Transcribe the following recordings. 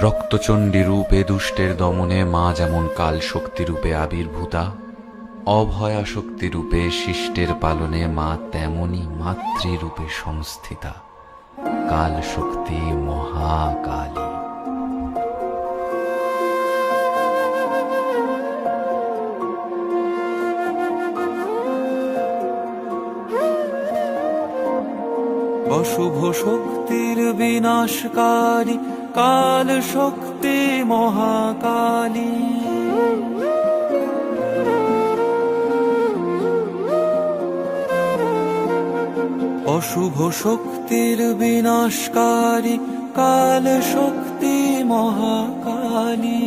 রক্তচণ্ডী রূপে দুষ্টের দমনে মা যেমন কাল শক্তি রূপে আবির্ভূতা, অভয়া শক্তি রূপে শিষ্টের পালনে মা তেমনি মাতৃরূপে সংস্থিতা, কাল শক্তি মহাকালী। অশুভ শক্তির বিনাশকারী কাল শক্তি মহাকালী। অশুভ শক্তির বিনাশকারী কাল শক্তি মহাকালী।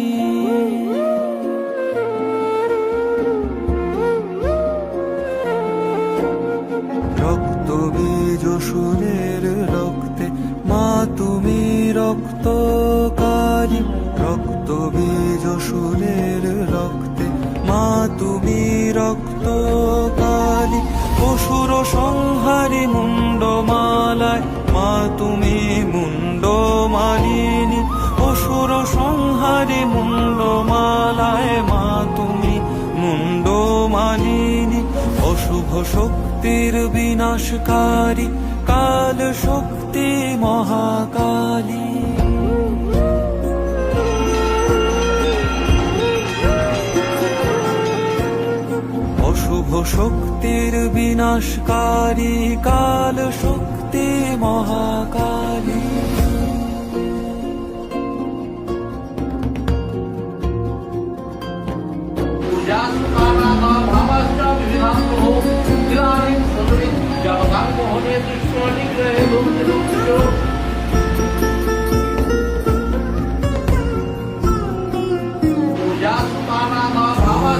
রক্ত বীজ অসুরের রক্তে মা তুমি রক্তকারী। রক্ত বীজ অসুরের রক্তে মা তুমি রক্তকারী। অসুর সংহারী মুন্ডমালায় মা তুমি মুন্ডমালিনী। অসুর সংহারী মুন্ডমালায় মা তুমি মুন্ডমালিনী। অশুভ শক্তির বিনাশকারী কাল শক্তি মহাকালী। অশুভ শক্তির বিনাশকারী কাল শক্তি মহাকালী।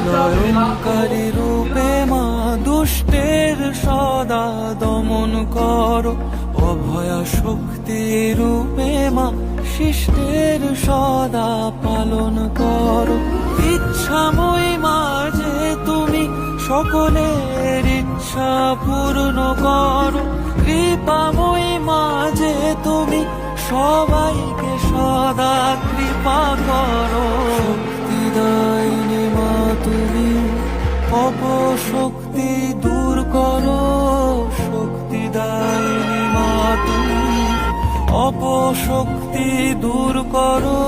প্রলয়ঙ্কারী রূপে মা দুষ্টের সদা দমন করো। অভয়া শক্তি রূপে মা শিষ্টের সদা পালন করো। ইচ্ছাময়ী মা যে তুমি সকলের ইচ্ছা পূর্ণ করো। কৃপাময়ী মা যে তুমি সবাইকে সদা কৃপা করো। শক্তিদায়িনী মা তুমি অপশক্তি দূর করো। শক্তিদায়িনী মা তুমি অপশক্তি দূর করো।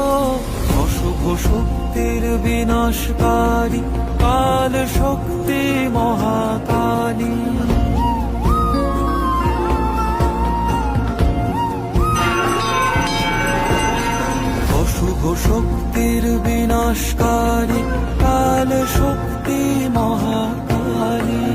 অশুভ শক্তির বিনাশকারী কাল শক্তি মহাকালী। অশুভ শক্তির বিনাশকারী কাল শক্তি মহাকালী।